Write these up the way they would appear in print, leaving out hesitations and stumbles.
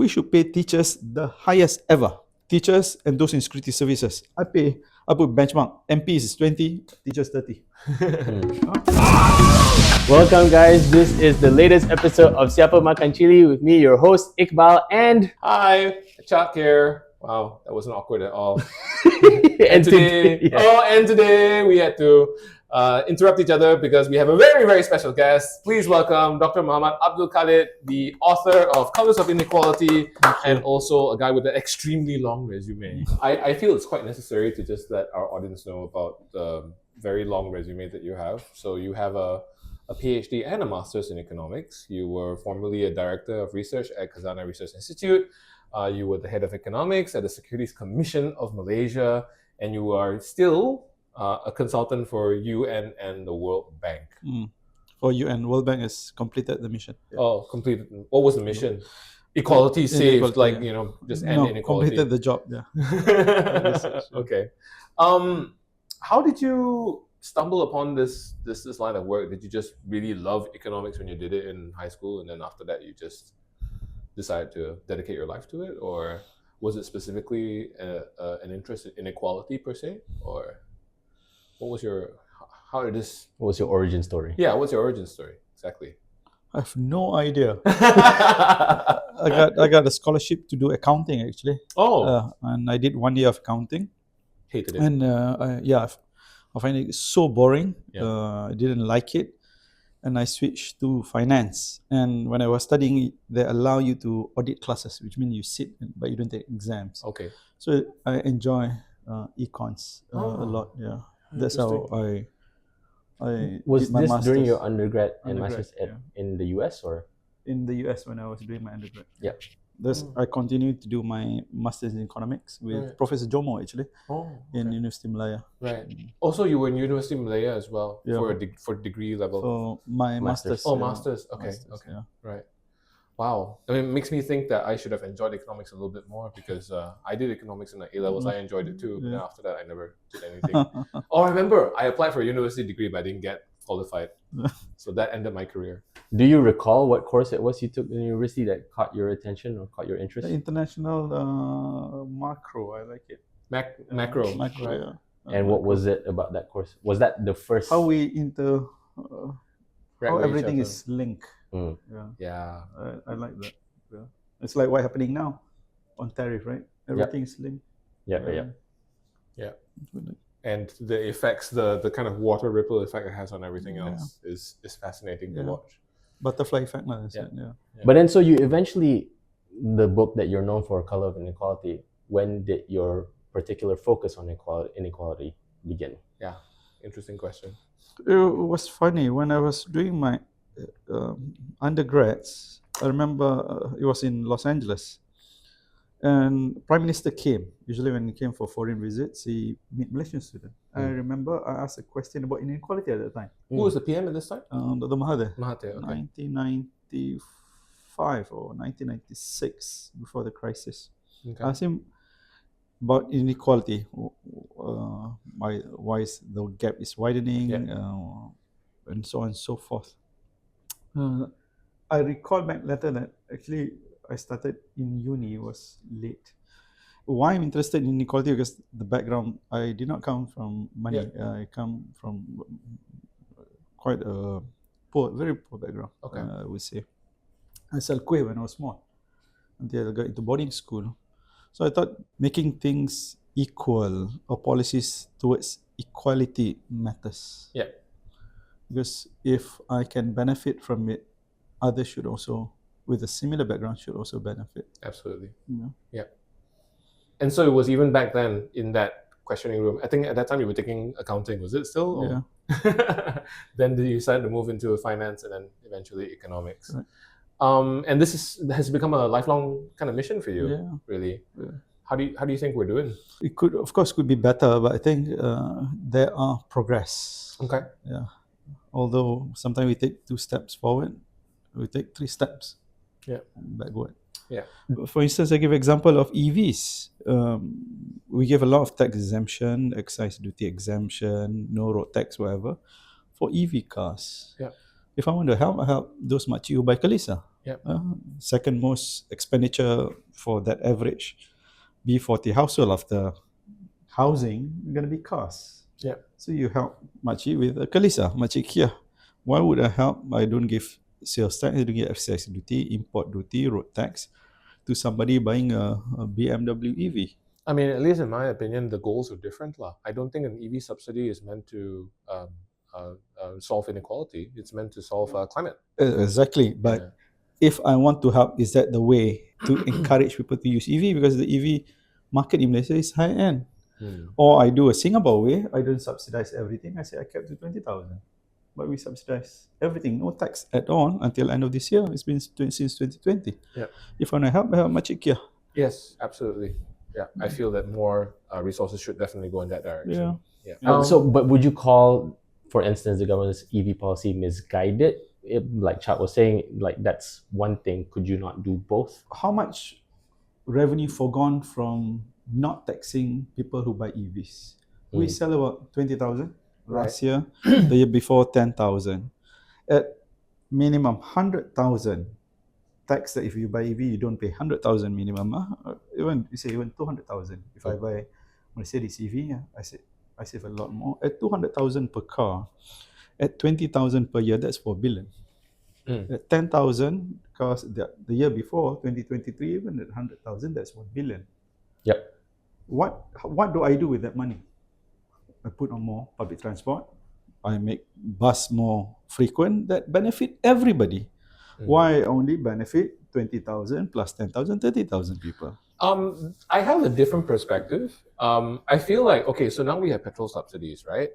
we should pay teachers the highest ever. Teachers and those in security services. I put benchmark. MPs is 20, teachers 30. Welcome, guys. This is the latest episode of Siapa, Makan, Cili with me, your host Iqbal, and Hi, Chuck here. Wow, that wasn't awkward at all. and today we had to interrupt each other because we have a very, very special guest. Please welcome Dr. Muhammed Abdul Khalid, the author of Colors of Inequality, and also a guy with an extremely long resume. I feel it's quite necessary to just let our audience know about the very long resume that you have. So you have a PhD and a master's in economics. You were formerly a director of research at Khazanah Research Institute. You were the head of economics at the Securities Commission of Malaysia, and you are still a consultant for UN and the World Bank. For UN, World Bank has completed the mission. Yeah. Oh, completed. What was the mission? Equality saved, inequality, just end inequality. Completed the job, yeah. Okay. How did you stumble upon this line of work? Did you just really love economics when you did it in high school, and then after that you just decided to dedicate your life to it, or was it specifically an interest in inequality per se, or what was your origin story? Yeah, what's your origin story exactly? I have no idea. I got a scholarship to do accounting actually. And I did 1 year of accounting. Hated it. And I find it so boring. I didn't like it, and I switched to finance. And when I was studying it, they allow you to audit classes, which means you sit but you don't take exams. Okay. So I enjoy econs a lot. Yeah, that's how I Was did my this masters. during your undergrad and masters in the US or? In the US when I was doing my undergrad. Yeah. I continued to do my masters in economics with Professor Jomo actually in University Malaya. Right. Also, you were in University Malaya as well for degree level. So my masters. Oh, masters. Okay. Masters, okay. Yeah. Right. Wow. I mean, it makes me think that I should have enjoyed economics a little bit more because I did economics in the A levels. I enjoyed it too. But then after that, I never did anything. I remember I applied for a university degree, but I didn't get qualified. So that ended my career. Do you recall what course it was you took in university that caught your attention or caught your interest? The international macro, I like it. Macro, right? Yeah. And what was it about that course? Was that the first? How we how everything is linked. Yeah. I like that. Yeah. It's like what's happening now on tariff, right? Everything is linked. Yeah. And the effects, the kind of water ripple effect it has on everything else is fascinating to watch. Butterfly effect, But then, so you eventually, the book that you're known for, Color of Inequality, when did your particular focus on inequality begin? Yeah, interesting question. It was funny when I was doing my undergrads. I remember it was in Los Angeles, and Prime Minister came. Usually, when he came for foreign visits, he meet Malaysian students. I remember I asked a question about inequality at that time. Who was the PM at this time? Dr. Mahathir. Mahathir, okay. 1995 or 1996, before the crisis. Okay. I asked him about inequality. Why is the gap is widening, and so on and so forth. I recall back later that actually I started in uni, was late. Why I'm interested in inequality, because the background, I did not come from money. I come from quite a poor, very poor background. Okay. I would say. I sell kuih when I was small until I got into boarding school. So I thought making things equal or policies towards equality matters. Yeah. Because if I can benefit from it, others should also, with a similar background, should also benefit. Absolutely. Yeah. And so it was even back then in that questioning room. I think at that time you were taking accounting. Was it still? Yeah. Then you decided to move into finance and then eventually economics. Right. And this has become a lifelong kind of mission for you, really. Yeah. How do you think we're doing? It could, of course, be better, but I think there are progress. Okay. Yeah. Although sometimes we take 2 steps forward, we take 3 steps backward. Yeah. For instance, I give example of EVs. We give a lot of tax exemption, excise duty exemption, no road tax, whatever, for EV cars. Yeah. If I want to help, I help those makcik who buy Kalisa. Yep. Second most expenditure for that average B40 household after housing going to be cars. Yep. So you help makcik with a Kalisa, makcik Kia. Why would I help? I don't give sales tax, I don't give excise duty, import duty, road tax to somebody buying a BMW EV. I mean, at least in my opinion, the goals are different, lah. I don't think an EV subsidy is meant to solve inequality. It's meant to solve climate. Exactly. But if I want to help, is that the way to encourage people to use EV? Because the EV market in Malaysia is high end. Or I do a Singapore way, I don't subsidize everything. I say I kept to 20,000. But we subsidize everything, no tax at all until end of this year. It's been since 2020. Yeah. If I want to help makcik Kia. Yes, absolutely. Yeah, I feel that more resources should definitely go in that direction. Yeah. But would you call, for instance, the government's EV policy misguided? Like Chat was saying, like that's one thing. Could you not do both? How much revenue forgone from not taxing people who buy EVs? We sell about 20,000 last year. The year before 10,000. At minimum 100,000 tax that if you buy EV you don't pay 100,000 minimum. Even 200,000. If I buy Mercedes EV, I save a lot more. At 200,000 per car, at 20,000 per year, that's 4 billion. At 10,000 cars the year before 2023, even at 100,000, that's 1 billion. Yep. What do I do with that money? I put on more public transport. I make bus more frequent. That benefit everybody. Why only benefit 20,000 plus 10,000, 30,000 people? I have a different perspective. I feel like, okay, so now we have petrol subsidies, right?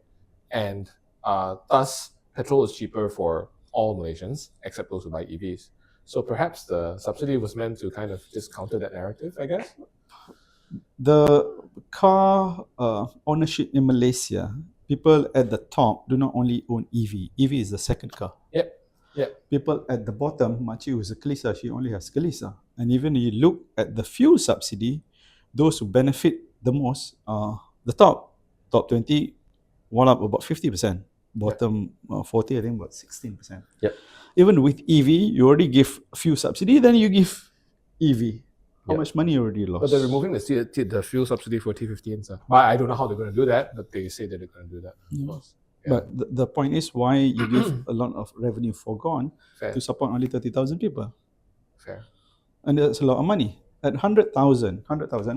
And thus, petrol is cheaper for all Malaysians, except those who buy EVs. So perhaps the subsidy was meant to kind of just counter that narrative, I guess? The car ownership in Malaysia, people at the top do not only own EV. EV is the second car. Yep. People at the bottom, makcik who's a Kalisa, she only has Kalisa. And even you look at the fuel subsidy, those who benefit the most are the top 20, one up about 50%. Bottom 40, I think about 16%. Yep. Even with EV, you already give fuel subsidy, then you give EV. How much money you already lost? But they're removing the fuel subsidy for T15s. But I don't know how they're going to do that, but they say that they're going to do that, of course. Yeah. But the point is why you give a lot of revenue forgone to support only 30,000 people. Fair. And that's a lot of money. At 100,000,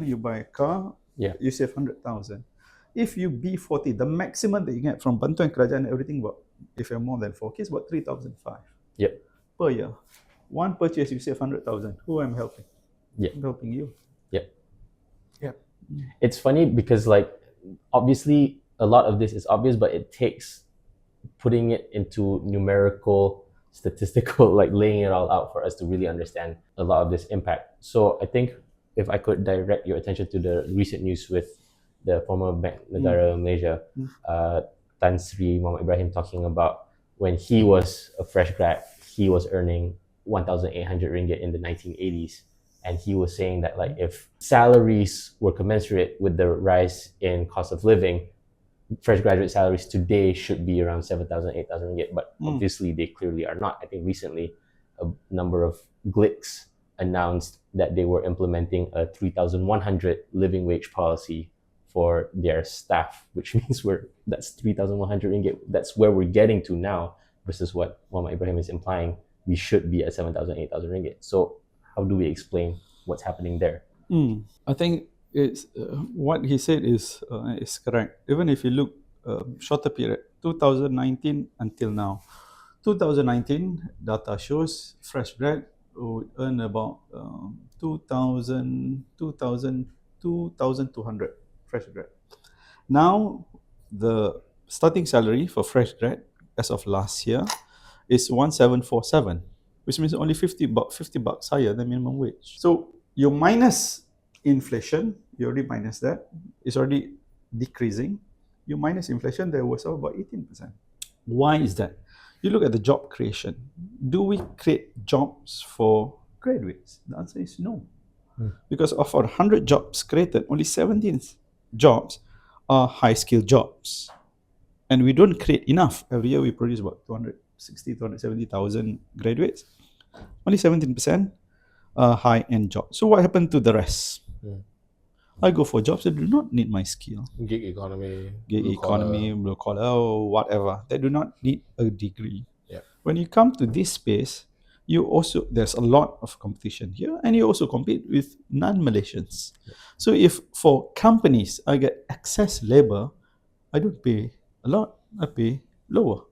you buy a car, you save 100,000. If you B40, the maximum that you get from Bantuan Kerajaan and everything, if you're more than 4 kids, about 3,500 per year. One purchase, you save 100,000. Who am I helping? I'm helping you. It's funny because, like, obviously a lot of this is obvious, but it takes putting it into numerical, statistical, like laying it all out for us to really understand a lot of this impact. So I think if I could direct your attention to the recent news with the former Bank Negara Malaysia, Tan Sri Muhammad Ibrahim, talking about when he was a fresh grad, he was earning 1,800 ringgit in the 1980s. And he was saying that, like, if salaries were commensurate with the rise in cost of living, fresh graduate salaries today should be around 7,000, 8,000 ringgit. But obviously, they clearly are not. I think recently, a number of GLICs announced that they were implementing a 3,100 living wage policy for their staff, which means that's 3,100 ringgit. That's where we're getting to now versus what Muhammad Ibrahim is implying. We should be at 7,000, 8,000 ringgit. So how do we explain what's happening there? I think it's what he said is correct. Even if you look shorter period, 2019 until now. 2019 data shows fresh grad would earn about 2,200 fresh grad. Now the starting salary for fresh grad as of last year is 1,747. Which means only 50 bucks higher than minimum wage. So you minus inflation, you already minus that, it's already decreasing. You minus inflation, there was about 18%. Why is that? You look at the job creation. Do we create jobs for graduates? The answer is no. Because of our 100 jobs created, only 17 jobs are high-skilled jobs. And we don't create enough. Every year we produce about 260,000, 270,000 graduates. Only 17% are high-end jobs. So what happened to the rest? I go for jobs that do not need my skill. Gig economy, Gig blue economy, collar. blue collar, or whatever. They do not need a degree. Yeah. When you come to this space, there's a lot of competition here, and you also compete with non-Malaysians. So if for companies I get excess labor, I don't pay a lot, I pay lower.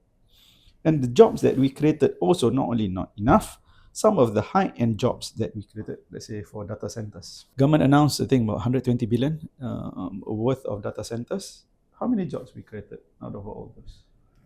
And the jobs that we created also not only not enough, some of the high-end jobs that we created, let's say for data centers. Government announced a thing about 120 billion worth of data centers. How many jobs we created out of all those?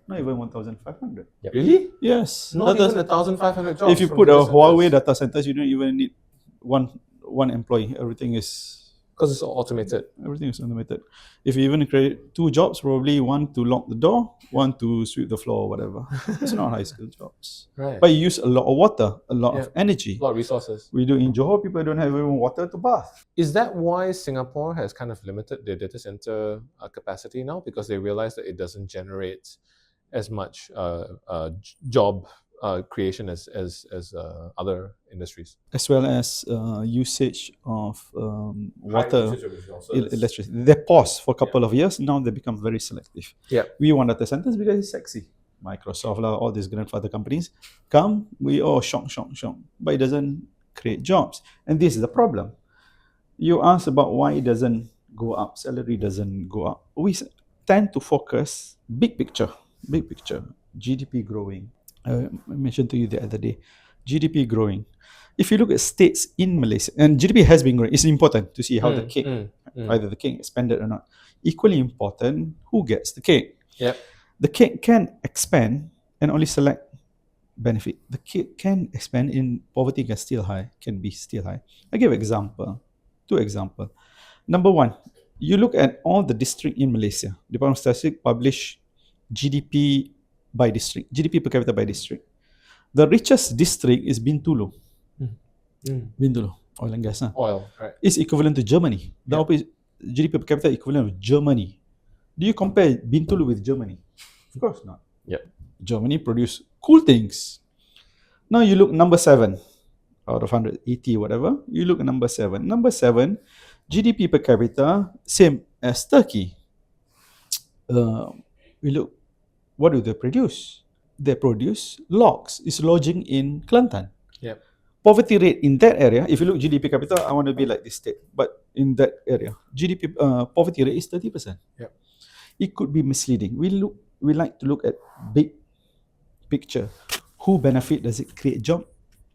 Not even 1,500. Really? Yes. Not even 1,500 jobs. If you from put a data centers. Huawei data centers, you don't even need one employee. Everything is Because it's all automated. Everything is automated. If you even create 2 jobs, probably one to lock the door, one to sweep the floor or whatever. It's not high skill jobs. Right. But you use a lot of water, a lot Yeah. of energy. A lot of resources. We do in Johor, people don't have even water to bath. Is that why Singapore has kind of limited their data center capacity now? Because they realize that it doesn't generate as much job creation as other industries. As well as usage of water, High usage of resources. electricity. They pause for a couple of years. Now they become very selective. Yeah. We want data centers because it's sexy. Microsoft, all these grandfather companies come, we all shock. But it doesn't create jobs. And this is the problem. You ask about why it doesn't go up, salary doesn't go up. We tend to focus big picture, GDP growing. I mentioned to you the other day, GDP growing. If you look at states in Malaysia, and GDP has been growing, it's important to see how the cake, either the cake expanded or not. Equally important, who gets the cake? Yep. The cake can expand and only select benefit. The cake can expand in poverty can be still high. I give two example. Number one, you look at all the district in Malaysia. Department of Statistics publish GDP by district, GDP per capita by district. The richest district is Bintulu. Bintulu, oil and gas. Oil, right. It's equivalent to Germany. The GDP per capita equivalent of Germany. Do you compare Bintulu with Germany? Of course not. Yep. Germany produce cool things. Now you look number 7 out of 180 whatever. You look at number 7. Number 7, GDP per capita same as Turkey. We look, what do they produce? They produce logs. It's lodging in Kelantan. Yep. Poverty rate in that area, if you look GDP per capita, I want to be like this state, but in that area, GDP poverty rate is 30%. Yep. It could be misleading. We like to look at big picture. Who benefit? Does it create job?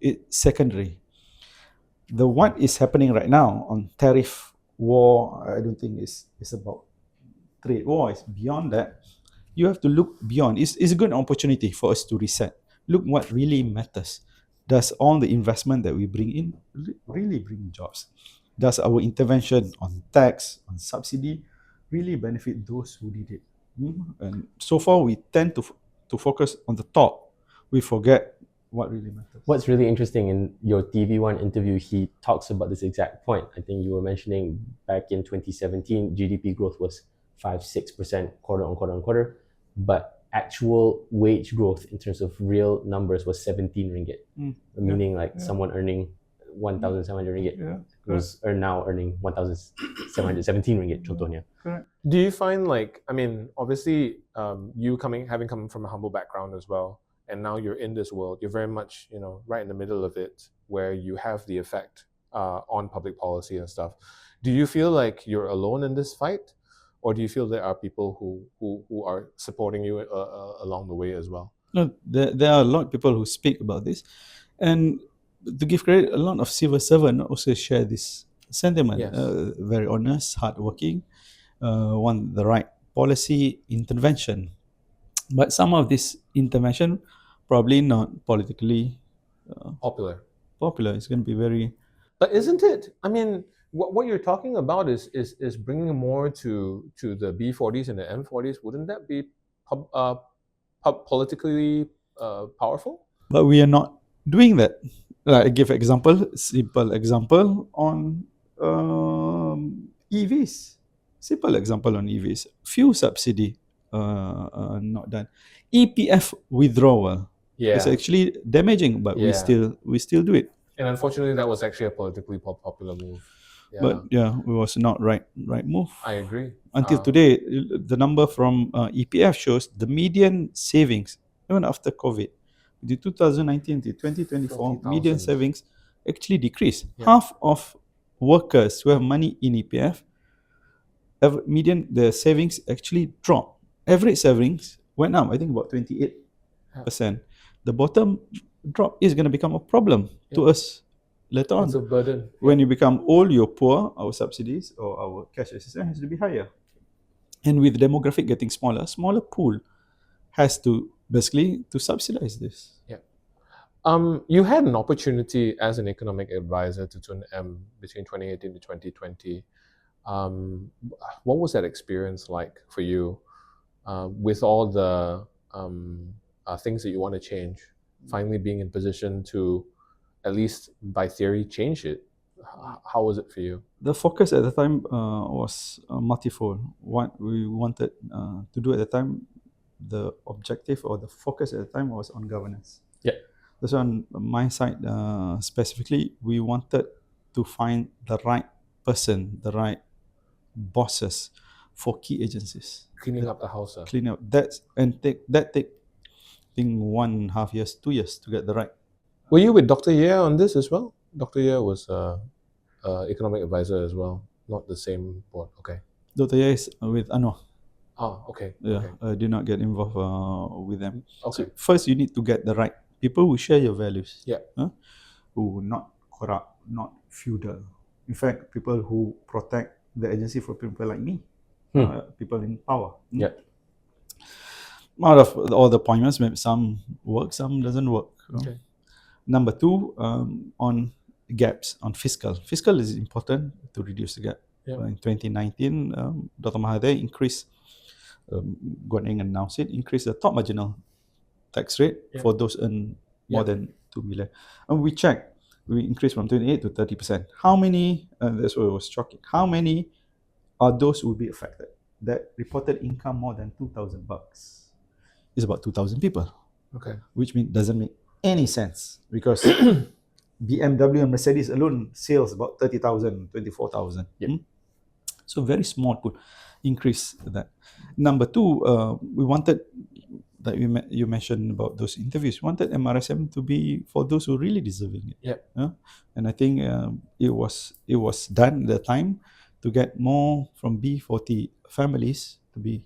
It's secondary. What is happening right now on tariff war, I don't think is about trade war. It's beyond that. You have to look beyond. It's a good opportunity for us to reset. Look what really matters. Does all the investment that we bring in really bring jobs? Does our intervention on tax, on subsidy, really benefit those who need it? And so far, we tend to focus on the top. We forget what really matters. What's really interesting in your TV1 interview, he talks about this exact point. I think you were mentioning back in 2017, GDP growth was 5-6% quarter on quarter, but actual wage growth in terms of real numbers was 17 ringgit, meaning someone earning 1,700 ringgit was now earning 1,717 ringgit, contohnya. Correct. Do you find obviously you having come from a humble background as well, and now you're in this world, you're very much, right in the middle of it, where you have the effect on public policy and stuff. Do you feel like you're alone in this fight? Or do you feel there are people who are supporting you along the way as well? No, there are a lot of people who speak about this. And to give credit, a lot of civil servants also share this sentiment. Yes. Very honest, hardworking, want the right policy intervention. But some of this intervention probably not politically popular. It's going to be very... But isn't it? I mean, what you're talking about is bringing more to the B40s and the M40s. Wouldn't that be politically powerful? But we are not doing that. I give simple example on EVs. Simple example on EVs. Fuel subsidy not done. EPF withdrawal. It's actually damaging, but Yeah. we still do it. And unfortunately, that was actually a politically popular move. Yeah. But yeah, it was not right move. I agree. Until today, the number from EPF shows the median savings, even after COVID, the 2019 to 2024 median 40,000. savings actually decreased. Yeah. Half of workers who have money in EPF, the savings actually dropped. Average savings went up, I think about 28%. The bottom drop is going to become a problem to us later on. It's a burden. When you become old, you're poor, our subsidies or our cash assistance has to be higher. And with demographic getting smaller pool has to basically to subsidize this. Yeah. You had an opportunity as an economic advisor to Tun M between 2018 to 2020. What was that experience like for you with all the things that you want to change, finally being in position to, at least by theory, change it? How was it for you? The focus at the time was multifold. What we wanted to do at the time, the objective or the focus at the time was on governance. Yeah. That's on my side specifically, we wanted to find the right person, the right bosses for key agencies. Cleaning up the house. Clean up that take I think 1.5 years, 2 years to get the right. Were you with Dr. Ye on this as well? Dr. Ye was economic advisor as well, not the same board. Okay. Dr. Ye is with Anwar. Oh, okay. Yeah, Okay. I did not get involved with them. Okay. So first, you need to get the right people who share your values. Yeah. Who not corrupt, not feudal. In fact, people who protect the agency for people like me, people in power. Yeah. Out of all the appointments, maybe some work, some doesn't work. Okay. Number two, on gaps, on fiscal. Fiscal is important to reduce the gap. Yeah. In 2019, Dr. Mahathir increased, Guan announced it, increased the top marginal tax rate for those earn more than 2 million. And we checked, we increased from 28 to 30%. How many, that's what was shocking, how many are those who will be affected? That reported income more than 2,000 bucks. It's about 2,000 people. Okay. Which means doesn't make any sense because BMW and Mercedes alone sales about 30,000, 24,000. Yeah. So very small pool. Increase that. Number two, we wanted, that you mentioned about those interviews, we wanted MRSM to be for those who really deserving it. Yeah. And I think it was done at the time to get more from B40 families to be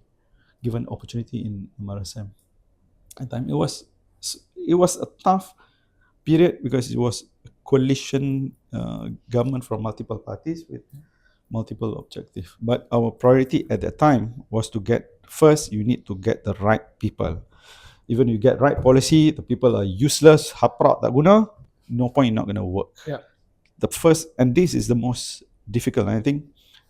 given opportunity in MRSM. At the time, it was a tough period because it was a coalition government from multiple parties with multiple objectives. But our priority at that time was to get, first, you need to get the right people. Even you get right policy, the people are useless, haprak tak guna, no point, not going to work. Yeah. The first, and this is the most difficult, I think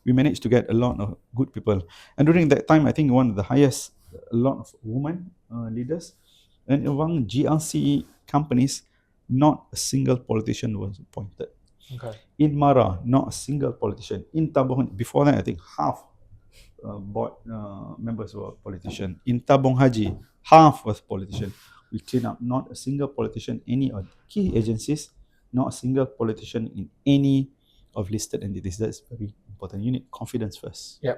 we managed to get a lot of good people. And during that time, I think one of the highest, a lot of women leaders. And among GLC companies, not a single politician was appointed. Okay. In Mara, not a single politician. In Tabung, before that, I think half board members were politician. In Tabung Haji, half was politician. We clean up not a single politician, any of key agencies, not a single politician in any of listed entities. That's very important. You need confidence first. Yeah.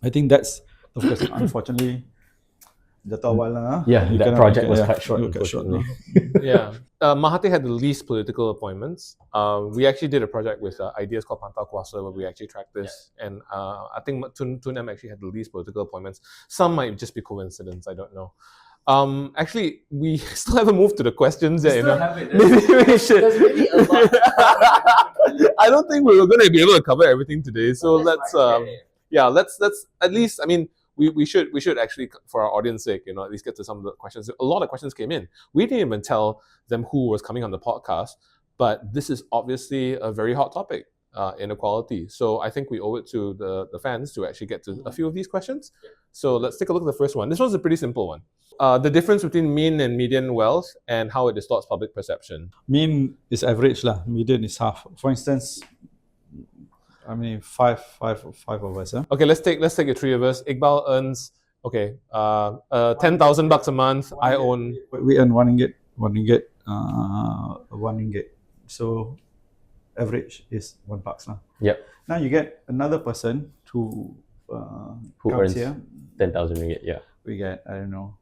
I think that's the focus. Unfortunately, jatuh awal lah. That project was cut short, unfortunately. Yeah. Mahathir had the least political appointments. We actually did a project with Ideas called Pantau Kuasa where we actually tracked this. Yeah. And I think Tun M actually had the least political appointments. Some might just be coincidence, I don't know. Actually, we still haven't moved to the questions yet. Maybe we should. There's really a lot. I don't think we're going to be able to cover everything today. So let's at least, I mean, we should actually, for our audience sake, at least get to some of the questions. A lot of questions came in. We didn't even tell them who was coming on the podcast, but this is obviously a very hot topic, inequality. So I think we owe it to the fans to actually get to a few of these questions. So let's take a look at the first one. This one's a pretty simple one. The difference between mean and median wealth and how it distorts public perception. Mean is average lah. Median is half. For instance, I mean five of us. Okay, let's take the three of us. Iqbal earns Okay, 10,000 bucks a month. I own. We earn one ringgit, 1 ringgit. So average is $1 now. Yep. Now you get another person who Who comes earns here. 10,000 ringgit? Yeah. We get, I don't know,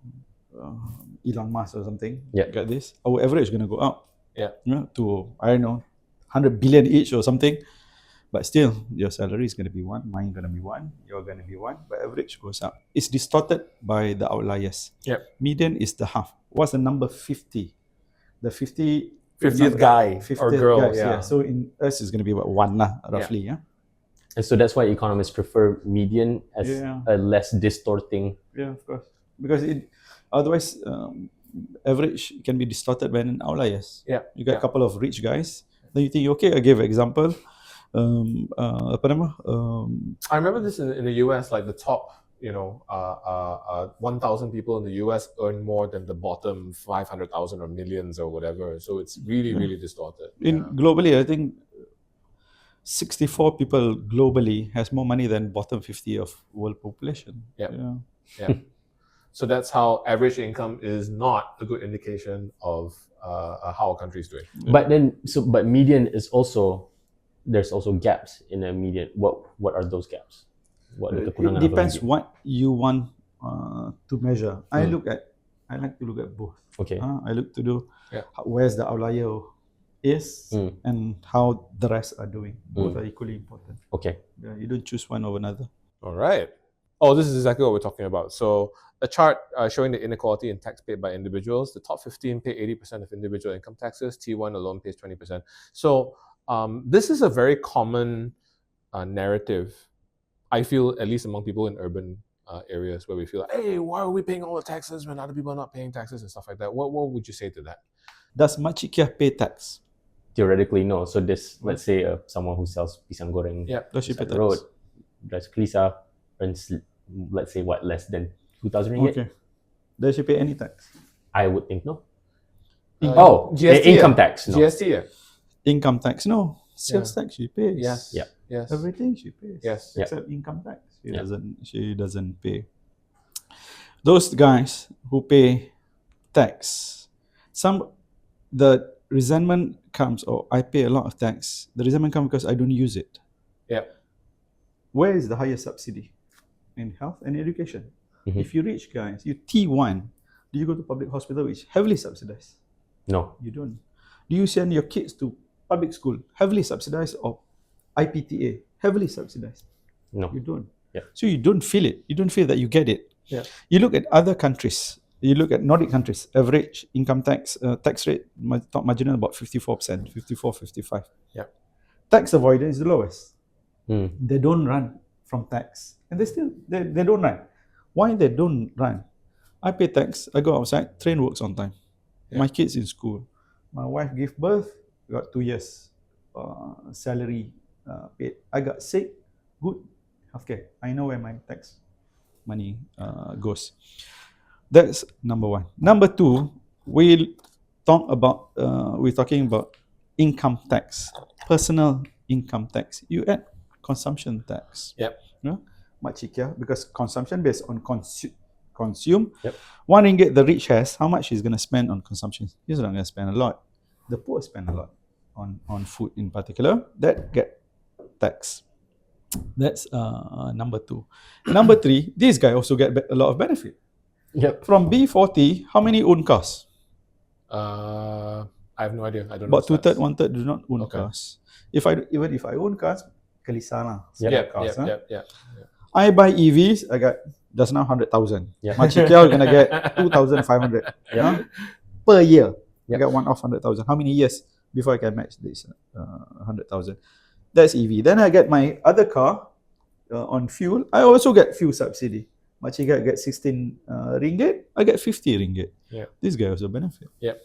Elon Musk or something. Yeah. Got this. Our average is gonna go up. Yeah. To, I don't know, 100 billion each or something. But still, your salary is going to be one, mine going to be one, you're going to be one, but average goes up. It's distorted by the outliers. Yep. Median is the half. What's the number 50? The 50th guy or girl, guys, yeah. So in us, it's going to be about one, roughly. Yeah. And so that's why economists prefer median as Yeah. a less distorting. Yeah, of course. Because otherwise, average can be distorted by an outliers. Yeah. You got a couple of rich guys, then you think, okay, I gave an example. Apa nama? I remember this in the US, like the top, 1,000 people in the US earn more than the bottom 500,000 or millions or whatever. So it's really, really distorted. Globally, I think 64 people globally has more money than bottom 50 of world population. Yep. Yeah. Yeah. So that's how average income is not a good indication of how a country is doing. But median is also, there's also gaps in a median. What are those gaps? What are the It depends what you want to measure. I like to look at both. Okay. I look to do where's the outlier is and how the rest are doing. Both are equally important. Okay. Yeah, you don't choose one over another. All right. Oh, this is exactly what we're talking about. So a chart showing the inequality in tax paid by individuals. The top 15 pay 80% of individual income taxes. T1 alone pays 20%. So this is a very common narrative, I feel, at least among people in urban areas, where we feel like, hey, why are we paying all the taxes when other people are not paying taxes and stuff like that? What would you say to that? Does Makcik pay tax? Theoretically, no. So let's say someone who sells pisang goreng Does she pay beside the tax? road, drives Kelisa, earns, let's say, less than 2,000 ringgit? Okay. Does she pay any tax? I would think no. GST, income tax, no. GST, Income tax, no. Sales tax she pays. Yes. Yeah. Yes. Everything she pays. Yes. Except income tax. She doesn't pay. Those guys who pay tax, the resentment comes, I pay a lot of tax. The resentment comes because I don't use it. Yeah. Where is the highest subsidy? In health and education. Mhm. If you rich guys, you T1, do you go to public hospital which heavily subsidized? No. You don't. Do you send your kids to public school, heavily subsidized, or IPTA, heavily subsidized? No. You don't. Yeah. So you don't feel it. You don't feel that you get it. Yeah. You look at other countries. You look at Nordic countries, average income tax rate, top marginal about 54%, 54, 55. Yeah. Tax avoidance is the lowest. Mm. They don't run from tax. And they don't run. Why they don't run? I pay tax, I go outside, train works on time. Yeah. My kids in school. My wife gave birth, got 2 years salary paid. I got sick, good healthcare. I know where my tax money goes. That's number one. Number two, we're talking about income tax, personal income tax. You add consumption tax. Yep. Makcik, because consumption based on consume. Yep. 1 ringgit the rich has, how much he's going to spend on consumption? He's not going to spend a lot. The poor spend a lot on food in particular. That get taxed. That's number two. Number three, this guy also get a lot of benefit. Yep. From B40, how many own cars? I have no idea. I don't know. About 2/3, 1/3 do not own Okay. cars. Even if I own cars, Kelisa lah. Yep. Cars, Yeah. I buy EVs, I got just now 100,000. Yeah. Makcik is gonna get 2,500 per year. I Yep. got one off 100,000. How many years before I can match this 100,000? That's EV. Then I get my other car on fuel. I also get fuel subsidy. Makcik get 16 ringgit. I get 50 ringgit. Yeah. This guy also benefit. Yeah.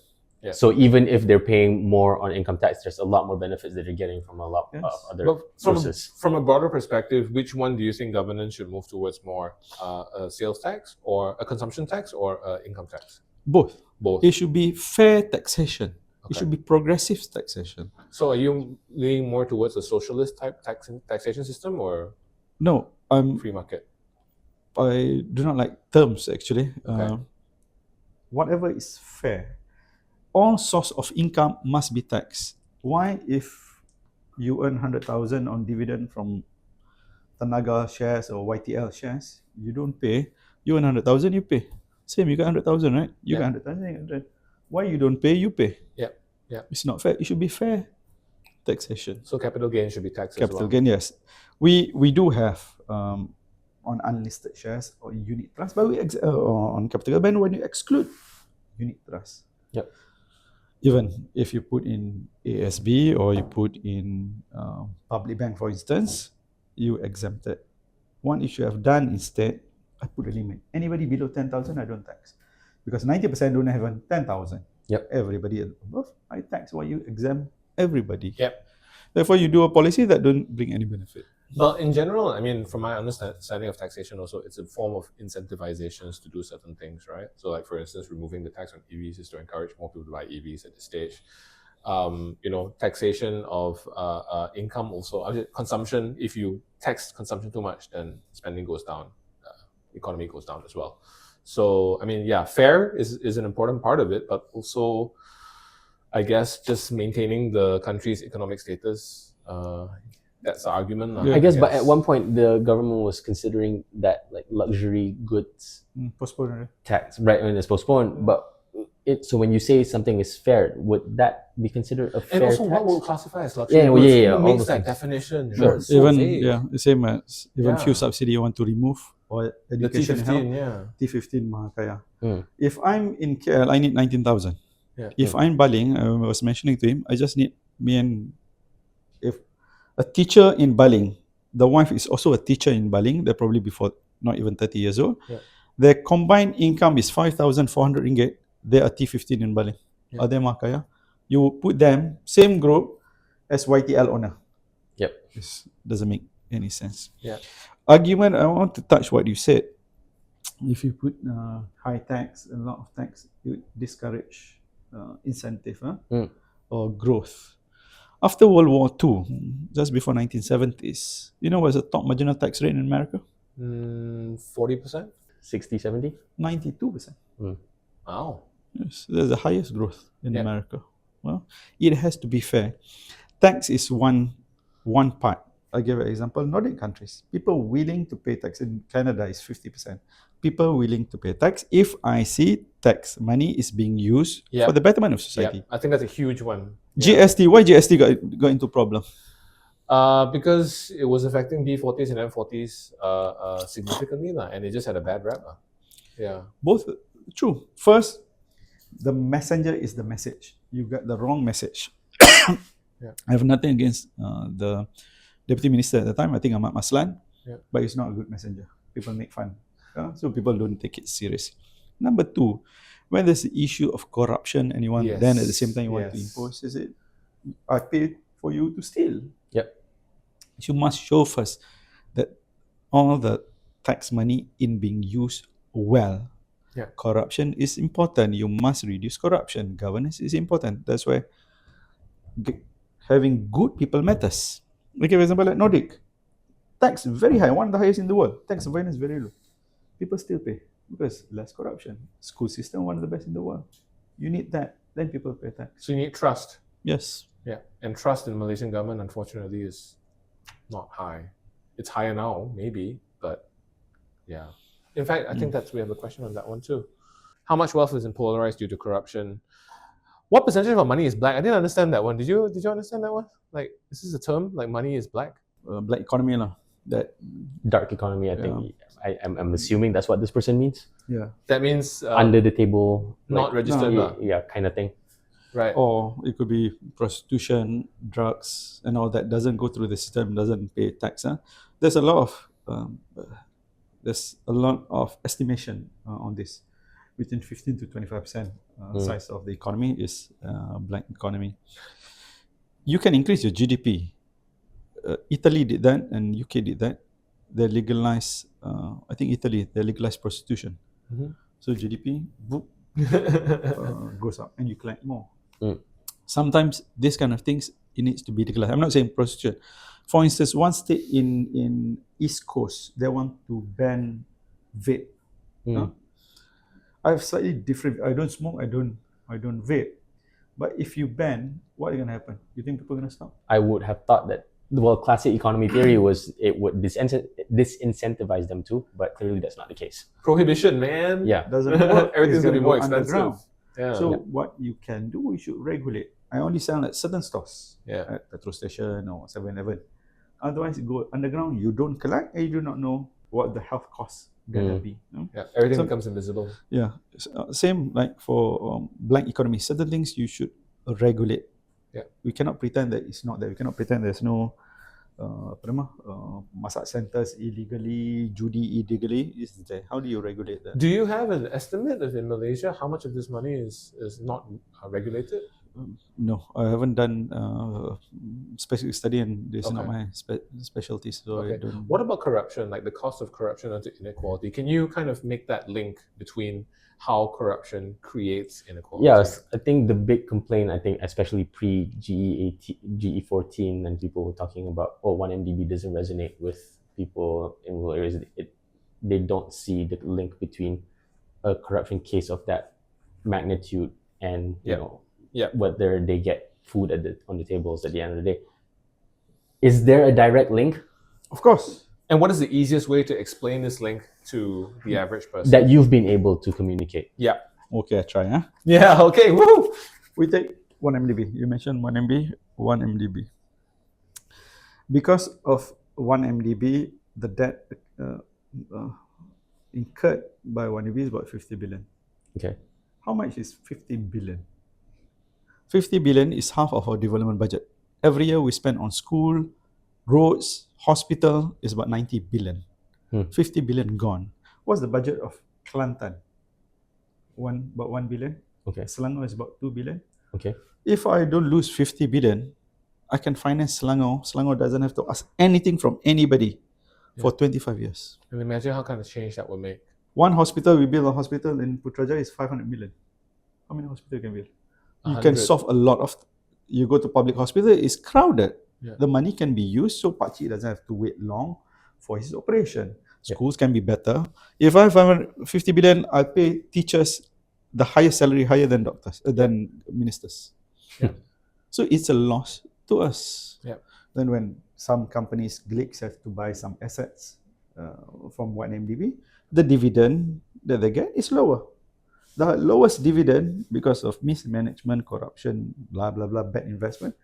So even if they're paying more on income tax, there's a lot more benefits that they're getting from a lot of Yes. other But sources. from a broader perspective, which one do you think governance should move towards more? A sales tax or a consumption tax or income tax? Both. Both. It should be fair taxation. It Okay. should be progressive taxation. So are you leaning more towards a socialist type taxation system or No, I'm free market? I do not like terms actually. Okay. Whatever is fair, all source of income must be taxed. Why, if you earn 100,000 on dividend from Tenaga shares or YTL shares, you don't pay. You earn 100,000, you pay. Same, you got 100,000, right? You got 100,000. Why you don't pay? You pay. Yep. Yep. It's not fair. It should be fair taxation. So capital gain should be taxed as Capital well. gain, yes. We do have on unlisted shares or unit trust, but on capital gain when you exclude unit trust. Yep. Even if you put in ASB or you put in public bank, for instance, you exempt it. What you should have done instead, I put a limit. Anybody below 10,000, I don't tax. Because 90% don't have even 10,000. Yep. Everybody above, I tax. Why you exempt everybody? Yep. Therefore, you do a policy that don't bring any benefit. Well, in general, I mean, from my understanding of taxation also, it's a form of incentivizations to do certain things, right? So like, for instance, removing the tax on EVs is to encourage more people to buy EVs at this stage. Taxation of income also, consumption. If you tax consumption too much, then spending goes down, economy goes down as well. So, I mean, yeah, fair is an important part of it, but also, I guess, just maintaining the country's economic status, that's the argument. I guess, but at one point, the government was considering that like luxury goods Postpone. tax, right, when it's postponed. But so when you say something is fair, would that be considered a fair And also, tax? what will classify as luxury Yeah, goods? yeah, Who all makes those that things. definition? Sure. It's so Even vague. the same as even Yeah. fuel subsidy you want to remove or The education T15, help. yeah. T15 Mahakaya. Mm. If I'm in KL, I need 19,000. Yeah. If I'm Baling, I was mentioning to him, I just need if a teacher in Baling, the wife is also a teacher in Baling, they're probably before not even 30 years old. Yeah. Their combined income is 5,400 ringgit. They are T15 in Baling. Yeah. Are they Mahakaya? You put them same group as YTL owner. Yep. This doesn't make any sense. Yeah. Argument, I want to touch what you said. If you put high tax, a lot of tax, you discourage incentive or growth. After World War II, just before 1970s, you know what's the top marginal tax rate in America? 40%? 60, 70? 92%. Wow. Yes, that's the highest growth in Yeah. America. Well, it has to be fair. Tax is one part. I'll give an example. Nordic countries, people willing to pay tax. In Canada is 50%. People willing to pay tax if I see tax money is being used Yeah. for the betterment of Yeah, society. I think that's a huge one. Yeah. GST, why GST got into problem? Because it was affecting B40s and M40s significantly, and it just had a bad rap. Yeah. Both true. First, the messenger is the message. You got the wrong message. Yeah. I have nothing against the deputy minister at the time. I think Ahmad Maslan, but he's not a good messenger. People make fun, so people don't take it serious. Number two, when there's the issue of corruption and you want, then at the same time you want to impose, is it? I paid for you to steal. Yep. You must show first that all the tax money in being used well. Yeah. Corruption is important. You must reduce corruption. Governance is important. That's why having good people matters. Okay, for example, like Nordic, tax very high, one of the highest in the world. Tax awareness very low. People still pay because less corruption. School system, one of the best in the world. You need that, then people pay tax. So you need trust. Yes. Yeah. And trust in the Malaysian government, unfortunately, is not high. It's higher now, maybe, but yeah. In fact, I think we have a question on that one too. How much wealth is polarized due to corruption? What percentage of our money is black? I didn't understand that one. Did you understand that one? Like, is this a term? Like, money is black? Black economy lah. That Dark economy, I think. I'm assuming that's what this person means. yeah. That means Under the table, not registered. yeah, kind of thing. Right. Or it could be prostitution, drugs, and all that doesn't go through the system, doesn't pay tax. There's a lot of estimation on this. Between 15 to 25% size of the economy is black economy. You can increase your GDP. Italy did that, and UK did that. They legalized. I think Italy they legalized prostitution. So GDP goes up, and you collect more. Sometimes these kind of things it needs to be legalized. I'm not saying prostitution. For instance, one state in East Coast they want to ban vape. Mm. I have slightly different. I don't smoke. I don't vape. But if you ban, what is gonna happen? You think people are gonna stop? I would have thought that, well, classic economy theory was it would disincentivize them too, but clearly that's not the case. Prohibition, man. Yeah. Doesn't work. Everything's It's gonna be go more expensive. underground. Yeah. So Yeah. what you can do, you should regulate. I only sell at certain stores, Yeah. at petrol station or 7-Eleven. Otherwise, you go underground. You don't collect, and you do not know what the health costs gonna be. Yeah. Everything So- becomes invisible. Yeah, same like for blank economy. Certain things you should regulate. Yeah. We cannot pretend that it's not there. We cannot pretend there's no massage centers illegally, judi illegally is there. How do you regulate that? Do you have an estimate of in Malaysia how much of this money is not regulated? No, I haven't done specific study, and this is not Okay. my specialty, so I Okay. don't. What about corruption, like the cost of corruption onto inequality? Can you kind of make that link between how corruption creates inequality? Yes, I think the big complaint, especially pre GE14, and people were talking about, 1MDB doesn't resonate with people in rural areas. They don't see the link between a corruption case of that magnitude and Yeah. whether they get food on the tables at the end of the day. Is there a direct link Of course. And what is the easiest way to explain this link to the average person? that you've been able to communicate? Yeah. Okay, I try. Yeah. Okay. Woo. We take 1 MDB. You mentioned 1 MDB. Because of 1 MDB, the debt incurred by 1 MDB is about 50 billion. Okay. How much is 50 billion? 50 billion is half of our development budget. Every year we spend on school, roads, hospital is about 90 billion. 50 billion gone. What's the budget of Kelantan? About 1 billion. Okay. Selangor is about 2 billion. Okay. If I don't lose 50 billion, I can finance Selangor. Selangor doesn't have to ask anything from anybody for 25 years. And imagine how kind of change that would make. One hospital, we build a hospital in Putrajaya is 500 million. How many hospitals can we build? You can 100. solve a lot of. You go to public hospital, it's crowded. Yeah. The money can be used so Pakcik doesn't have to wait long for his operation. Schools can be better. If I have 50 billion, I'll pay teachers the highest salary, higher than doctors, than ministers. Yeah. So it's a loss to us. Yeah. Then when some companies, Glicks, have to buy some assets from 1MDB, the dividend that they get is lower. The lowest dividend, because of mismanagement, corruption, blah, blah, blah, bad investment,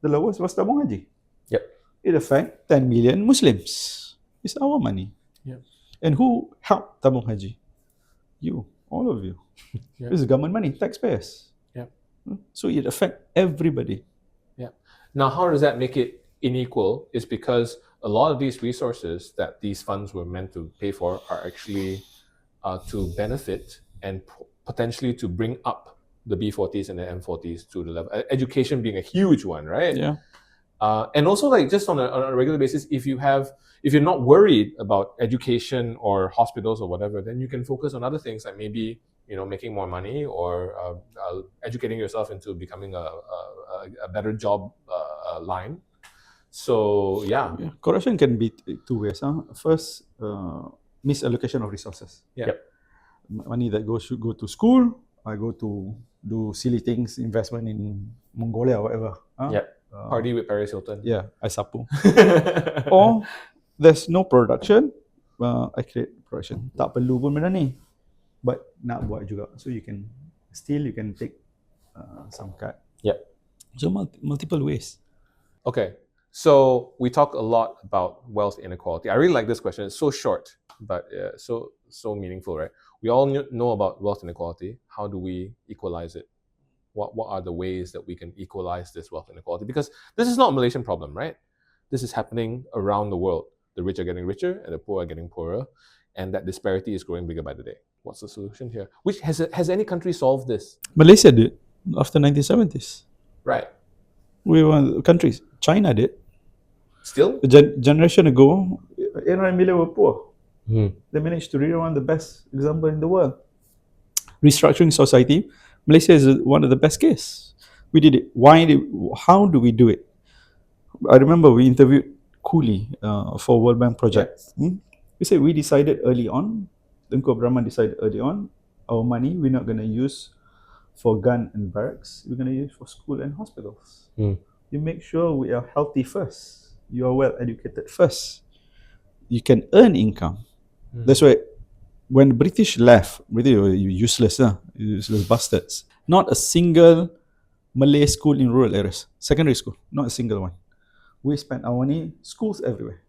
the lowest was Tabung Haji. Yep. It affects 10 million Muslims. It's our money. Yep. And who helped Tabung Haji? You, all of you. Yep. This is government money, taxpayers. Yep. So it affects everybody. Yeah. Now, how does that make it unequal? Is because a lot of these resources that these funds were meant to pay for are actually to benefit and potentially to bring up the B40s and the M40s to the level. Education being a huge one, right? Yeah. And also, like, just on a regular basis, if you're not worried about education or hospitals or whatever, then you can focus on other things, like maybe making more money or educating yourself into becoming a better job line. So yeah. Corruption can be two ways. First, misallocation of resources. Yeah. Yep. Money that should go to school, I go to do silly things, investment in Mongolia or whatever. Yep. Party with Paris Hilton. Yeah, I sapu. Or there's no production, I create production. Tak perlu pun benda ni, but nak buat juga. So you can take some cut. Yep. So multiple ways. Okay, so we talk a lot about wealth inequality. I really like this question. It's so short, but so meaningful, right? We all know about wealth inequality. How do we equalize it? What are the ways that we can equalize this wealth inequality? Because this is not a Malaysian problem, right? This is happening around the world. The rich are getting richer and the poor are getting poorer, and that disparity is growing bigger by the day. What's the solution here? Which has any country solved this? Malaysia did after 1970s. Right. We were one of the countries. China did. Still? A generation ago, 800 million were poor. They managed to really one of the best example in the world. Restructuring society, Malaysia is one of the best case. We did it. How do we do it? I remember we interviewed Cili for World Bank project. We said we decided early on Tengku Abdul Rahman decided early on, our money we're not going to use for gun and barracks. We're going to use for school and hospitals. You make sure we are healthy first. You are well educated first. You can earn income. That's why when British left, British were useless bastards. Not a single Malay school in rural areas, secondary school, not a single one. We spent our money, schools everywhere.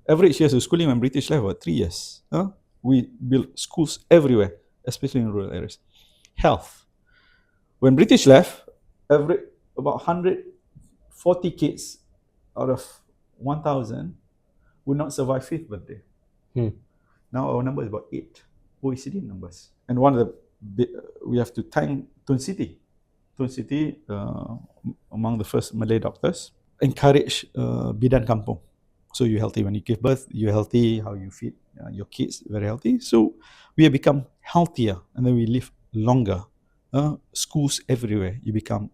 Average years of schooling when British left were 3 years. We built schools everywhere, especially in rural areas. Health. When British left, about 140 kids out of 1,000 would not survive 5th birthday. Now our number is about 8 OECD numbers. And one of the, we have to thank Tun Siti. Tun Siti, among the first Malay doctors, encourage bidan kampung. So you're healthy when you give birth, you're healthy, how you feed your kids, very healthy. So we have become healthier and then we live longer. Schools everywhere, you become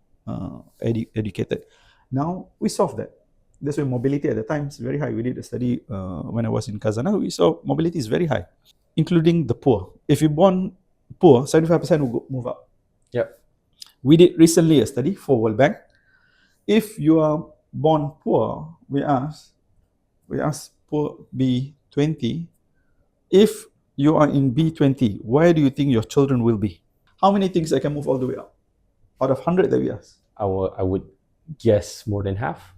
educated. Now we solve that. That's why mobility at the time is very high. We did a study when I was in Kazana. We saw mobility is very high, including the poor. If you're born poor, 75% will move up. Yep. We did recently a study for World Bank. If you are born poor, we ask poor B20, if you are in B20, where do you think your children will be? How many things I can move all the way up? Out of 100 that we asked. I would guess more than half.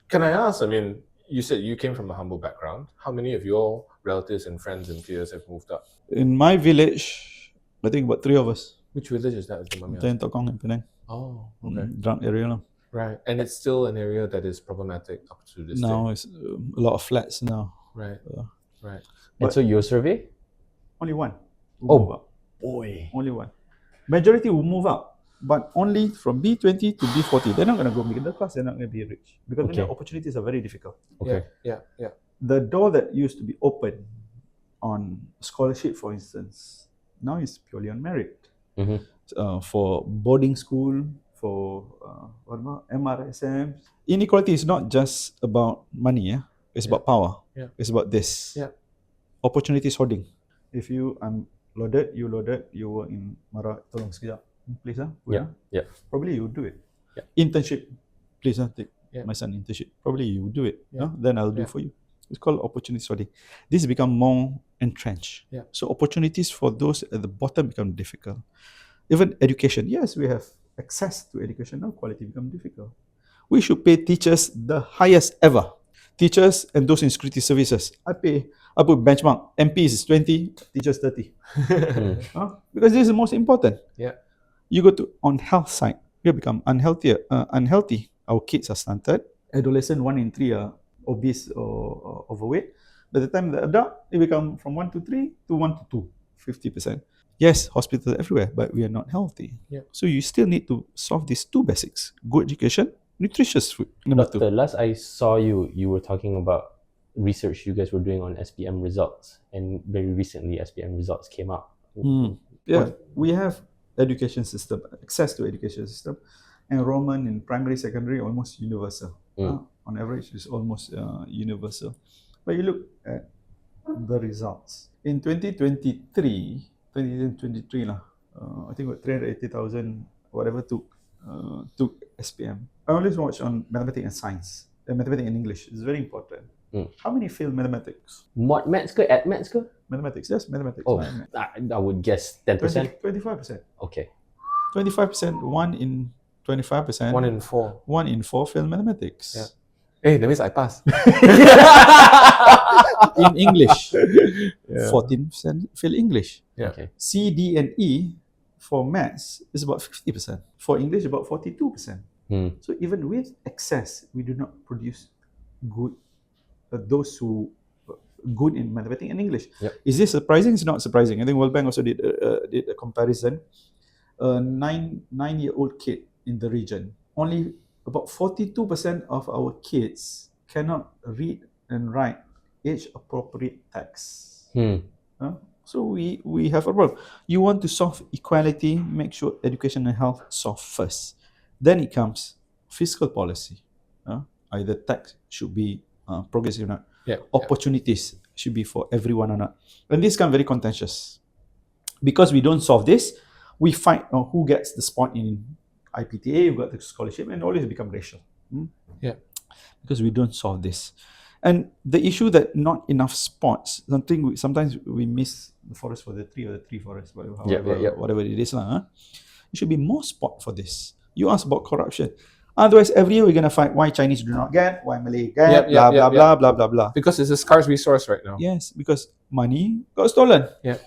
Can I ask, I mean, you said you came from a humble background. How many of your relatives and friends and peers have moved up? In my village, I think about 3 of us. Which village is that? Tokong and Penang. Oh, okay. Drunk area. Right. And it's still an area that is problematic up to this Now day. it's a lot of flats now. Right. Right. And so your survey? Only one. Oh, move up. Boy. Only one. Majority will move up, but only from B20 to B40. They're not going to go middle class. They're not going to be rich because the opportunities are very difficult. Okay. Yeah. The door that used to be open on scholarship, for instance, now is purely on merit. For boarding school, for MRSM. Inequality is not just about money. It's about power. It's about this. Opportunities hoarding. If I'm loaded, you were in Mara, tolong sekejap, please. Probably you do it. Internship, please take my son internship. Probably you do it. Then I'll do for you. It's called opportunity hoarding. This become more entrenched. So opportunities for those at the bottom become difficult. Even education, yes, we have access to education. Now quality become difficult. We should pay teachers the highest ever. Teachers and those in security services, I put benchmark. MPs is 20, teachers 30. Because this is the most important. You go to on health side, we become unhealthy. Our kids are stunted. Adolescent 1 in 3 are obese or overweight. By the time the adult, it become from 1 to 3 to 1 to 2, 50%. Yes, hospitals everywhere, but we are not healthy. So you still need to solve these 2 basics: good education, nutritious food. Doctor, last I saw you were talking about research you guys were doing on SPM results, and very recently SPM results came out. We have education system, access to education system. Enrollment in primary, secondary, almost universal. On average, it's almost universal. But you look at the results. In 2023, I think what 380,000 whatever took SPM. I always watch on mathematics and science. Mathematics and English is very important. How many fail mathematics? Mod maths ke? Ad maths ke? Mathematics, yes, mathematics. Oh, I would guess 10%. 25%. Okay. 25%, 1 in 25%. 1 in 4. 1 in 4 fail mathematics. Hey, that means I passed. In English, 14% fail English. Okay. C, D, and E for maths is about 50%. For English, about 42%. So even with excess, we do not produce good those who good in mathematics and English. Is this surprising? It's not surprising. I think World Bank also did a comparison. A 9-year-old kid in the region, only about 42% of our kids cannot read and write age-appropriate text. So we have a problem. You want to solve equality, make sure education and health solve first. Then it comes fiscal policy. Either tax should be progressive or not. Yeah. Opportunities should be for everyone or not. And this become very contentious. Because we don't solve this, we fight who gets the spot in IPTA, who got the scholarship, and always become racial. Yeah. Because we don't solve this. And the issue that not enough spots, sometimes we miss the forest for the tree or the tree forest, whatever it is. It should be more spot for this. You ask about corruption. Otherwise, every year we're going to fight why Chinese do not get, why Malay get, blah, blah. Because it's a scarce resource right now. Yes, because money got stolen. Yeah.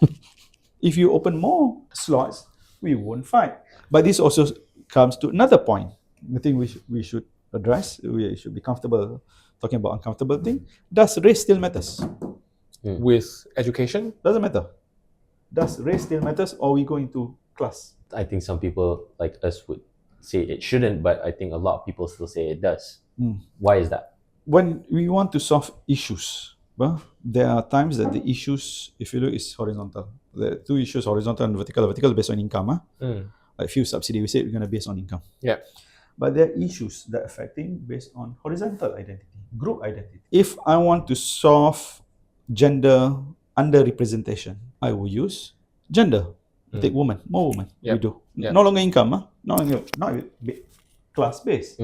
If you open more slots, we won't fight. But this also comes to another point. I think we should address. We should be comfortable talking about uncomfortable thing. Does race still matters? With education? Doesn't matter. Does race still matters, or we go into class? I think some people like us would say it shouldn't, but I think a lot of people still say it does. Why is that? When we want to solve issues, well, there are times that the issues, if you look, is horizontal. There are two issues, horizontal and vertical. Vertical based on income. Like few subsidies, we say we're going to base on income. Yeah. But there are issues that are affecting based on horizontal identity, group identity. If I want to solve gender underrepresentation, I will use gender. Take women, more women. Yep. We do. Yep. No longer income, not class based.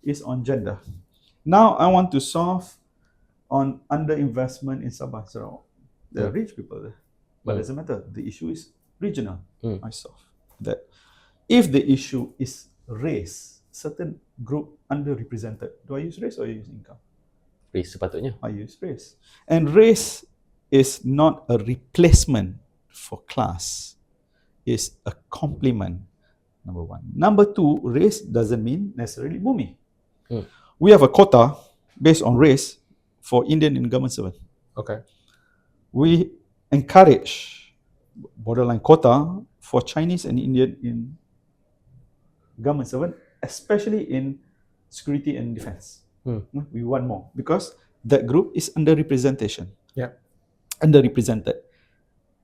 It's on gender. Now I want to solve on underinvestment in Sabah. So there are rich people there. But it doesn't matter. The issue is regional. I solve that. If the issue is race, certain group underrepresented, do I use race or use income? Race sepatutnya. I use race. And race is not a replacement for class. It's a complement, number one. Number two, race doesn't mean necessarily bumi. We have a quota based on race for Indian and government servant. Okay. We encourage borderline quota for Chinese and Indian in government servant, especially in security and defense. We want more because that group is underrepresentation. Yeah. Underrepresented.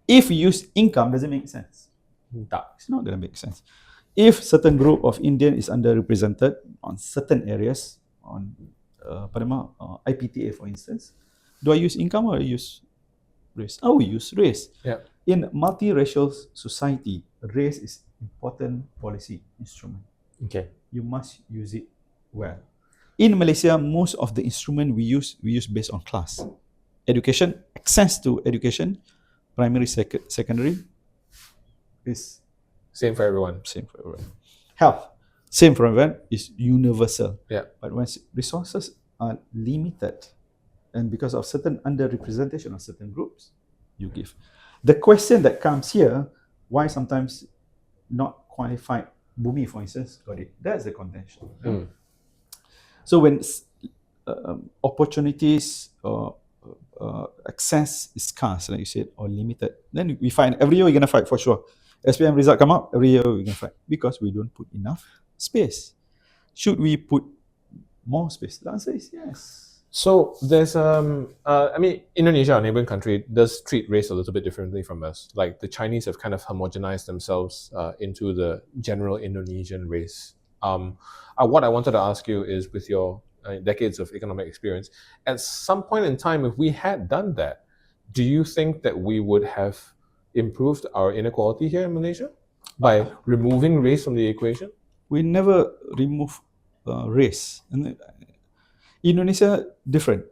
If we use income, does it make sense? It's not going to make sense. If certain group of Indian is underrepresented on certain areas, on IPTA for instance, do I use income or I use race? I will use race. Yeah. In multiracial society, race is important policy instrument. Okay. You must use it well. In Malaysia, most of the instrument we use based on class. Education, access to education, primary, secondary, is same for everyone. Same for everyone. Health, same for everyone, is universal. Yeah. But when resources are limited, and because of certain underrepresentation of certain groups, you give. The question that comes here, why sometimes not qualified bumi, for instance, got it. That's the contention. So when opportunities or access is scarce, like you said, or limited, then we find every year we're going to fight for sure. SPM result come out, every year we're going to fight because we don't put enough space. Should we put more space? The answer is yes. So there's Indonesia, our neighboring country, does treat race a little bit differently from us. Like the Chinese have kind of homogenized themselves into the general Indonesian race. What I wanted to ask you is, with your decades of economic experience, at some point in time, if we had done that, do you think that we would have improved our inequality here in Malaysia by removing race from the equation? We never remove race. And Indonesia, different.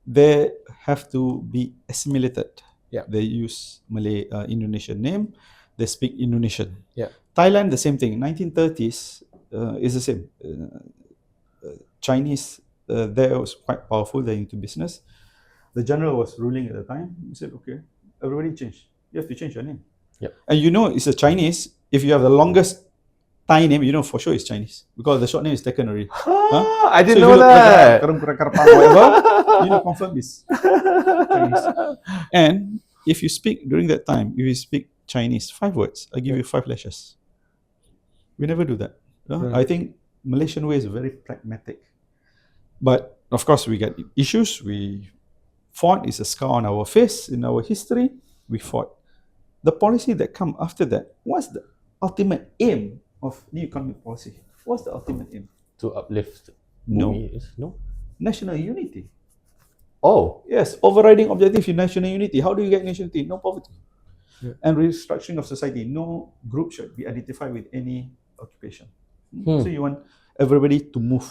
They have to be assimilated. Yeah. They use Malay Indonesian name. They speak Indonesian. Yeah. Thailand, the same thing. 1930s is the same. Chinese, there was quite powerful. They're into business. The general was ruling at the time. He said, okay, everybody change. You have to change your name. Yep. And you know it's a Chinese. If you have the longest Thai name, you know for sure it's Chinese because the short name is taken already. I didn't know that. Whatever, you know, confirm is Chinese. And if you speak during that time, if you speak Chinese, 5 words, I give you 5 lashes. We never do that. Right. I think Malaysian way is very pragmatic. But of course, we get issues. We fought. It's a scar on our face in our history. We fought. The policy that come after that, what's the ultimate aim of new economic policy? What's the ultimate aim? To uplift No. bumi? No. National unity. Oh, Yes, overriding objective is national unity. How do you get national unity? No poverty. And restructuring of society. No group should be identified with any occupation. So you want everybody to move.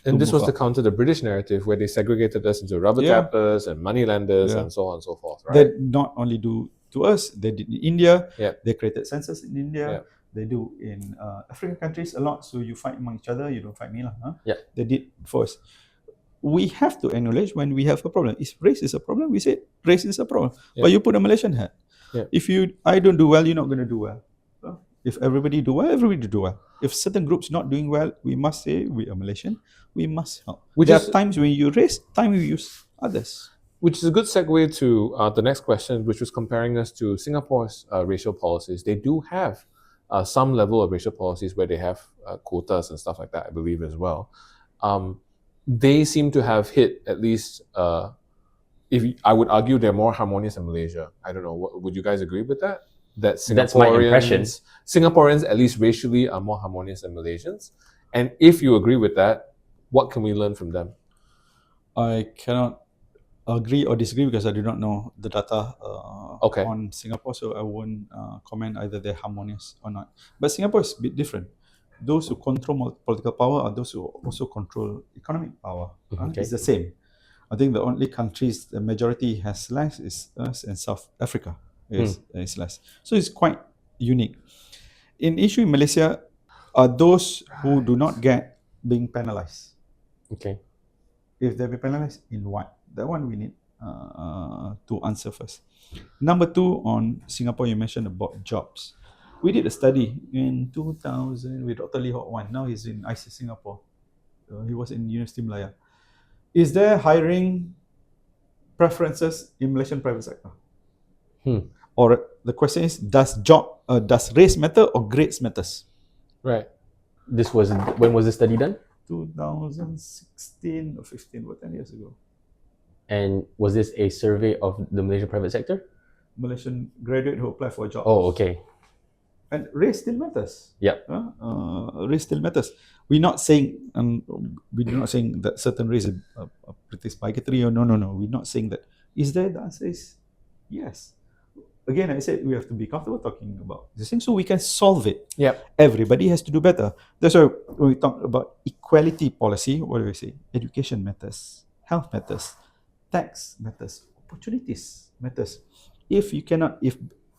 And this was to up. counter the British narrative where they segregated us into rubber tappers and money lenders and so on and so forth, right? They not only do to us, they did in India. Yep. They created census in India. Yep. They do in African countries a lot. So you fight among each other, you don't fight me. Yeah. They did for us. We have to acknowledge when we have a problem. If race is a problem, we say race is a problem. But you put a Malaysian hat. If I don't do well, you're not going to do well. If everybody do well, everybody do well. If certain groups not doing well, we must say we are Malaysian. We must help. There are times when you raise, time you use others. Which is a good segue to the next question, which was comparing us to Singapore's racial policies. They do have some level of racial policies where they have quotas and stuff like that, I believe, as well. They seem to have hit at least, I would argue they're more harmonious in Malaysia. I don't know, would you guys agree with that? That That's my impression. Singaporeans, at least racially, are more harmonious than Malaysians. And if you agree with that, what can we learn from them? I cannot agree or disagree because I do not know the data on Singapore, so I won't comment either they're harmonious or not. But Singapore is a bit different. Those who control political power are those who also control economic power. It's the same. I think the only countries the majority has less is us and South Africa. Is less. So it's quite unique. In issue in Malaysia are those who do not get being penalized. Okay. If they be penalized, in what? That one we need to answer first. Number two, on Singapore, you mentioned about jobs. We did a study in 2000 with Dr. Lee Hock Wan. Now he's in IC Singapore. He was in University Malaya. Is there hiring preferences in Malaysian private sector? Or the question is, does race matter or grades matters? Right. When was the study done? 2016 or 15, about 10 years ago. And was this a survey of the Malaysian private sector? Malaysian graduate who apply for a job. Oh, okay. And race still matters. Yeah. Race still matters. We're not saying, we're not saying that certain race are pretty bigotry or no. We're not saying that. Is there? The answer is yes. Again, I said we have to be comfortable talking about this thing so we can solve it. Yep. Everybody has to do better. That's why when we talk about equality policy, what do we say? Education matters, health matters, tax matters, opportunities matters. If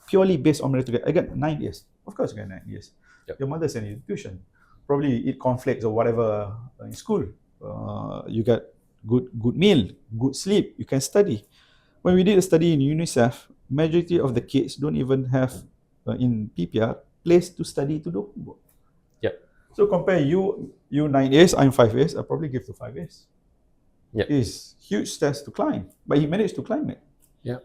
purely based on meritocracy, I got 9 years. Of course, you got 9 years. Your mother's an institution. Probably eat cornflakes or whatever in school. You got good meal, good sleep. You can study. When we did a study in UNICEF, majority of the kids don't even have in PPR place to study to do homework. Yep. So compare you 9 years, I'm 5 years. I probably give to 5 years. Yep. It's huge stairs to climb, but he managed to climb it. Yeah.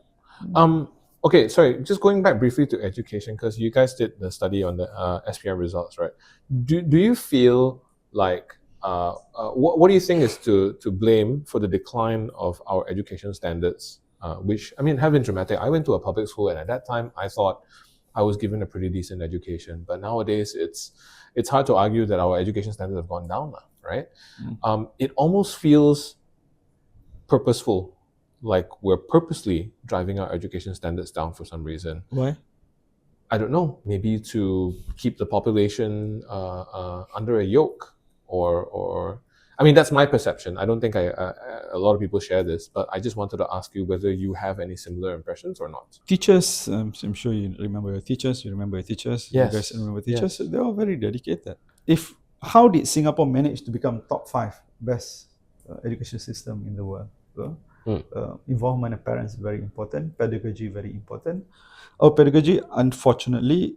Okay, sorry. Just going back briefly to education, because you guys did the study on the SPM results, right? Do you feel like what do you think is to blame for the decline of our education standards? Which, I mean, have been dramatic. I went to a public school, and at that time, I thought I was given a pretty decent education. But nowadays, it's hard to argue that our education standards have gone down now, right? It almost feels purposeful, like we're purposely driving our education standards down for some reason. Why? I don't know. Maybe to keep the population under a yoke, or I mean, that's my perception. I don't think a lot of people share this, but I just wanted to ask you whether you have any similar impressions or not. Teachers, I'm sure you remember your teachers. You remember your teachers. Yes. You guys remember teachers. Yes. They're all very dedicated. How did Singapore manage to become top 5 best education system in the world? Involvement of parents is very important. Pedagogy very important. Our pedagogy, unfortunately,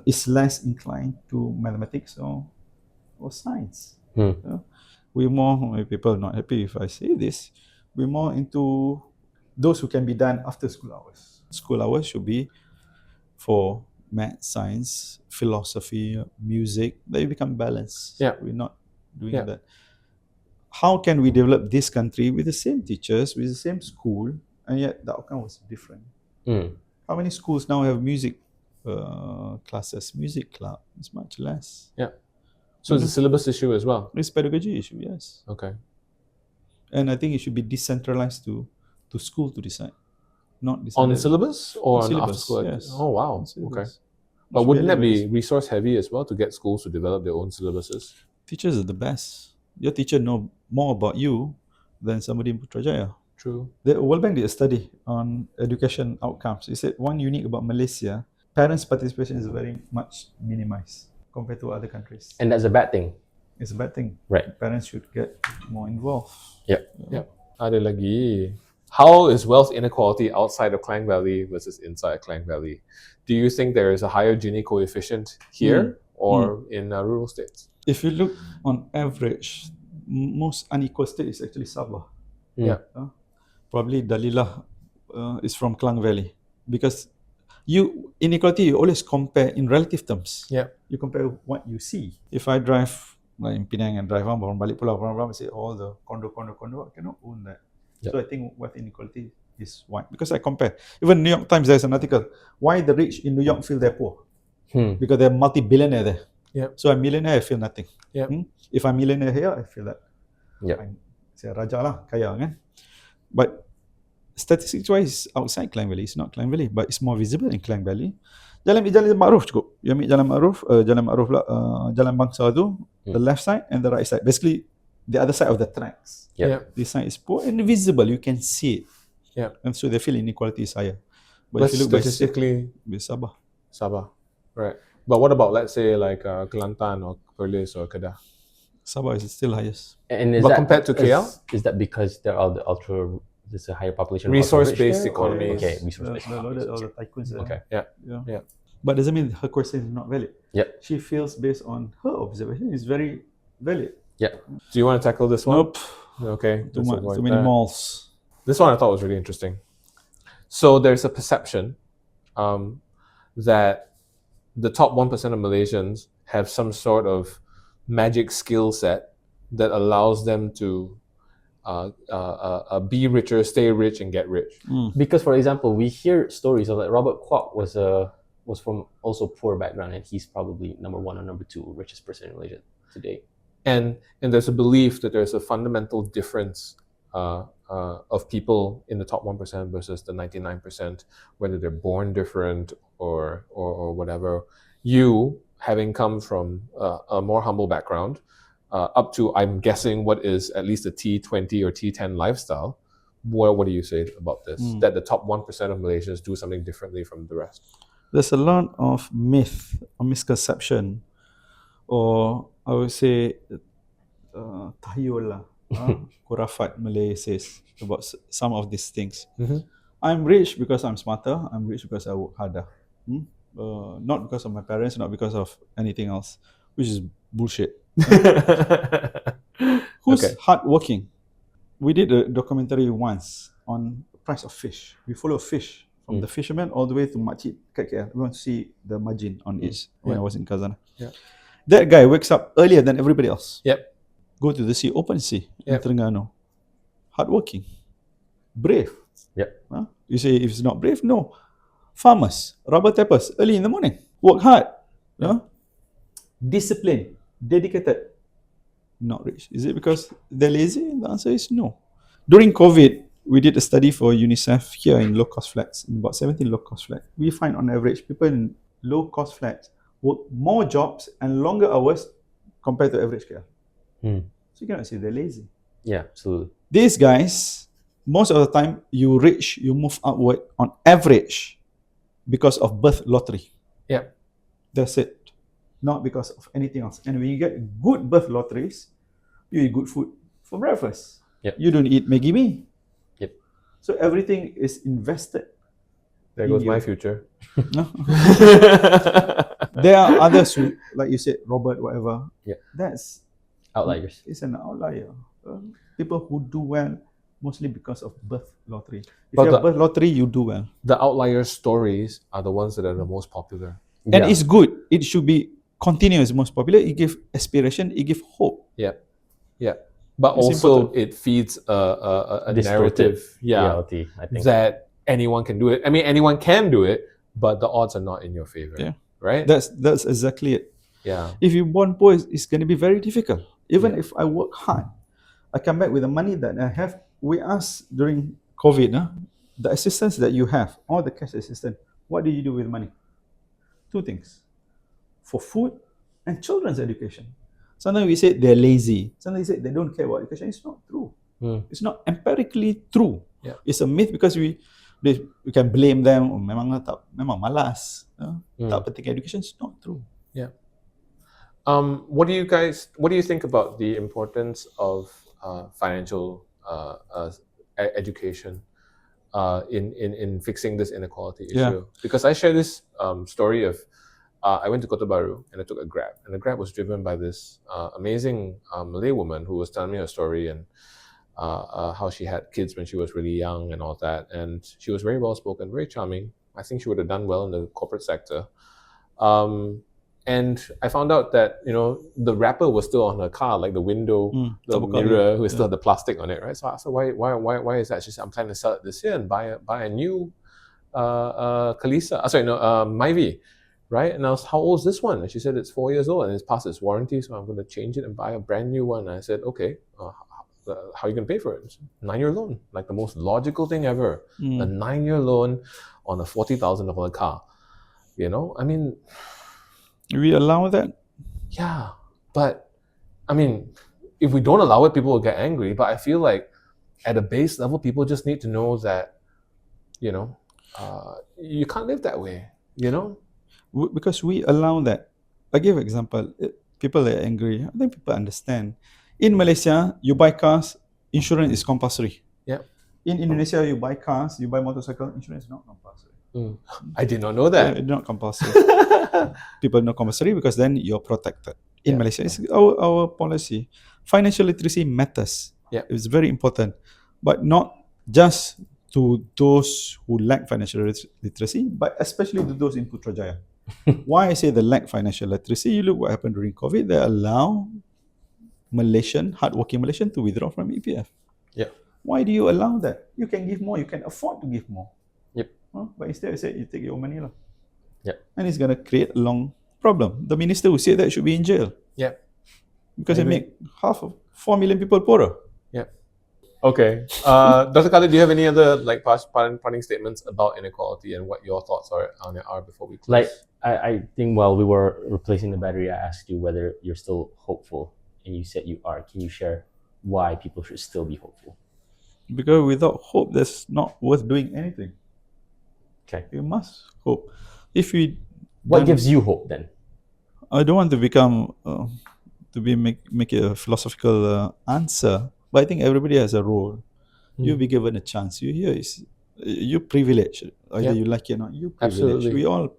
is less inclined to mathematics or science. We're more, people are not happy if I say this, we're more into those who can be done after school hours. School hours should be for math, science, philosophy, music. They become balanced. Yeah. We're not doing that. How can we develop this country with the same teachers, with the same school, and yet the outcome was different? How many schools now have music classes, music club? It's much less. Yeah. So it's a syllabus issue as well? It's pedagogy issue, yes. Okay. And I think it should be decentralized to to school to decide, not On decided syllabus or on after syllabus. school? Yes. Oh wow. On syllabus. Okay. But Should wouldn't that be be resource heavy as well to get schools to develop their own syllabuses? Teachers are the best. Your teacher know more about you than somebody in Putrajaya. True. The World Bank did a study on education outcomes. It said one unique about Malaysia, parents' participation is very much minimized compared to other countries. And that's a bad thing. It's a bad thing. Right. Parents should get more involved. Yep. Ada lagi. How is wealth inequality outside of Klang Valley versus inside Klang Valley? Do you think there is a higher Gini coefficient here or in rural states? If you look on average, most unequal state is actually Sabah. Yeah. Probably Dalilah is from Klang Valley, because inequality you always compare in relative terms. Yeah. You compare what you see. If I drive like in Penang and drive on from balik pulau, I say all the condo, I cannot own that. Yep. So I think wealth inequality is why, because I compare. Even New York Times, there's an article, why the rich in New York feel they're poor. Because they're multi-billionaire there. Yep. So I'm millionaire, I feel nothing. Yep. If I'm millionaire here, I feel that. Yep. Saya raja lah, kaya kan. But statistics-wise, outside Klang Valley, it's not Klang Valley, but it's more visible in Klang Valley. Jalan Ma'ruf cukup. You ambil Jalan Ma'ruf lah, Jalan Bangsa tu, the left side and the right side. Basically, the other side of the tracks. Yep. This side is poor and visible. You can see it. Yeah. And so they feel inequality is higher. But But if you look statistically, by Sabah. Sabah. Right. But what about, let's say, like Kelantan or Perlis or Kedah? Sabah is still highest. And is But that compared to KL? is that because there are there's a higher population of Resource-based ultra-rich there, or- economies. Okay, The resource-based loaded, all economies. the tycoons there. Okay. Yeah. But doesn't mean her question is not valid. Yep. She feels based on her observation is very valid. Do you want to tackle this one? Nope. Okay. Too let's much, avoid too many that. malls. This one I thought was really interesting. So there's a perception that the top 1% of Malaysians have some sort of magic skill set that allows them to be richer, stay rich, and get rich. Because, for example, we hear stories of like Robert Kwok was from also poor background, and he's probably number 1 or number 2 richest person in Malaysia today. And there's a belief that there's a fundamental difference of people in the top 1% versus the 99%, whether they're born different or whatever. You, having come from a more humble background, up to, I'm guessing, what is at least a T20 or T10 lifestyle, what do you say about this? That the top 1% of Malaysians do something differently from the rest? There's a lot of myth or misconception, or I would say tahyul lah, khurafat Malay says about some of these things. I'm rich because I'm smarter. I'm rich because I work harder. Not because of my parents, not because of anything else, which is bullshit. Who's hardworking? We did a documentary once on the price of fish. We follow fish from the fisherman all the way to makcik kat KL. We want to see the margin on each when I was in Kazana. Yeah. That guy wakes up earlier than everybody else. Yep. Go to the sea, open sea in Yep. Terengganu. Hardworking. Brave. Yep. You say if it's not brave, no. Farmers, rubber tappers, early in the morning. Work hard. Discipline. Dedicated. Not rich. Is it because they're lazy? The answer is no. During COVID, we did a study for UNICEF here in low-cost flats, in about 17 low-cost flats. We find on average people in low-cost flats work more jobs and longer hours compared to average KL. So you cannot say they're lazy. Yeah, absolutely. These guys, most of the time, you reach, you move upward on average because of birth lottery. Yep. That's it. Not because of anything else. And when you get good birth lotteries, you eat good food for breakfast. Yep. You don't eat Maggi mee. Yep. So everything is invested. There goes my future. There are others who, like you said, Robert, whatever. Yeah. That's Outliers. It's an outlier. People who do well mostly because of birth lottery. If But you have the- birth lottery, you do well. The outlier stories are the ones that are the most popular. And Yeah. it's good. It should be continuous, most popular. It gives aspiration, it gives hope. Yeah. But It's also important. it feeds a Distorted narrative. reality, I think. That anyone can do it. I mean, anyone can do it, but the odds are not in your favor. Yeah. Right? That's exactly it. Yeah. If you born poor, it's going to be very difficult. Even if I work hard, I come back with the money that I have. We asked during COVID, the assistance that you have, all the cash assistance, what do you do with money? Two things: for food and children's education. Sometimes we say they're lazy. Sometimes we say they don't care about education. It's not true. It's not empirically true. Yeah. It's a myth because we can blame them. Oh, memang malas. Tak penting education. It's not true. Yeah. What do you think about the importance of financial education in fixing this inequality issue? Because I share this story of I went to Kota Baru and I took a Grab, and the Grab was driven by this amazing Malay woman who was telling me her story and how she had kids when she was really young and all that, and she was very well spoken, very charming. I think she would have done well in the corporate sector. And I found out that the wrapper was still on her car, like the window, the mirror, who still had the plastic on it, right? So I asked her, why is that? She said, I'm planning to sell it this year and buy a new Myvi, right? And I was, how old is this one? And she said it's 4 years old and it's past its warranty, so I'm going to change it and buy a brand new one. And I said, okay, how are you going to pay for it? 9-year loan, like the most logical thing ever. A 9-year loan on a $40,000 car. I mean, we allow that? Yeah, but I mean, if we don't allow it, people will get angry. But I feel like at a base level, people just need to know that, you can't live that way, Because we allow that. I give an example. People are angry. I think people understand. In Malaysia, you buy cars, insurance is compulsory. Yeah. In Indonesia, you buy cars, you buy motorcycle, insurance is not compulsory. I did not know that. It's not compulsory. People know compulsory because then you're protected. In Malaysia, it's our policy. Financial literacy matters. Yeah. It's very important. But not just to those who lack financial literacy, but especially to those in Putrajaya. Why I say they lack financial literacy, you look what happened during COVID, they allow hardworking Malaysian to withdraw from EPF. Yeah. Why do you allow that? You can give more, you can afford to give more. Yep. But instead I said, you take your own money. Yep. And it's going to create a long problem. The minister who said that should be in jail. Yeah. Because it make 4 million people poorer. Yeah. Okay. Dr. Khalid, do you have any other parting statements about inequality and what your thoughts are on it before we close? I think while we were replacing the battery, I asked you whether you're still hopeful, and you said you are. Can you share why people should still be hopeful? Because without hope, that's not worth doing anything. Okay. You must hope. If we What gives you hope then? I don't want to become make it a philosophical answer, but I think everybody has a role. You'll be given a chance. You're privileged, either you like it or not. You privileged. Absolutely. We all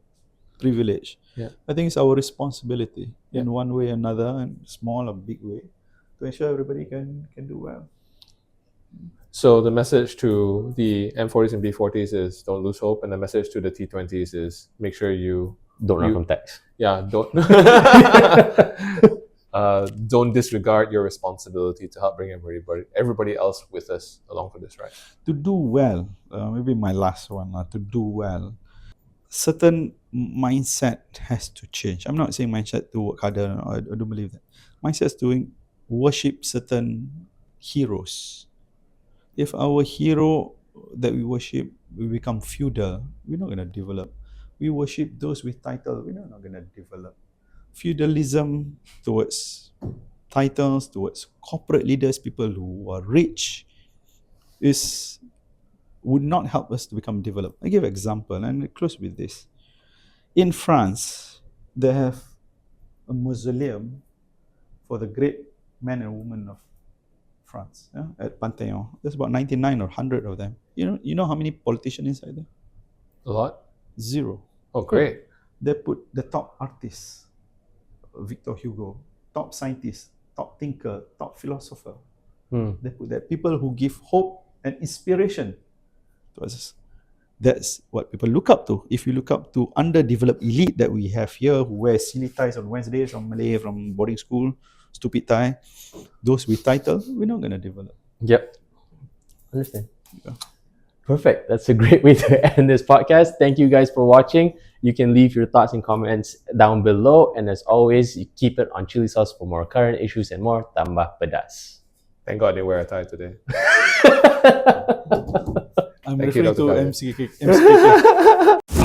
privileged. Yeah. I think it's our responsibility in one way or another, and small or big way, to ensure everybody can do well. So the message to the M40s and B40s is don't lose hope, and the message to the T20s is make sure you Don't run from tax. Yeah, don't don't disregard your responsibility to help bring everybody else with us along for this ride. To do well, maybe my last one. To do well, certain mindset has to change. I'm not saying mindset to work harder. I don't believe that. Mindset is to worship certain heroes. If our hero that we worship, we become feudal, we're not going to develop. We worship those with title, we're not going to develop. Feudalism towards titles, towards corporate leaders, people who are rich, would not help us to become developed. I give an example, and I close with this. In France, they have a mausoleum for the great men and women of France, at Panthéon. There's about 99 or 100 of them. You know how many politicians inside there? A lot? 0. Oh, great. They put the top artists, Victor Hugo, top scientist, top thinker, top philosopher. They put that. People who give hope and inspiration to us. That's what people look up to. If you look up to underdeveloped elite that we have here, who wear Cili ties on Wednesdays from Malay, from boarding school, stupid tie, those with title, we're not going to develop. Yep. Understand. Yeah. Perfect. That's a great way to end this podcast. Thank you guys for watching. You can leave your thoughts and comments down below. And as always, you keep it on Chili Sauce for more current issues and more. Tambah pedas. Thank God they wear a tie today. I'm Thank you, referring Dr. to Khalid. MCK.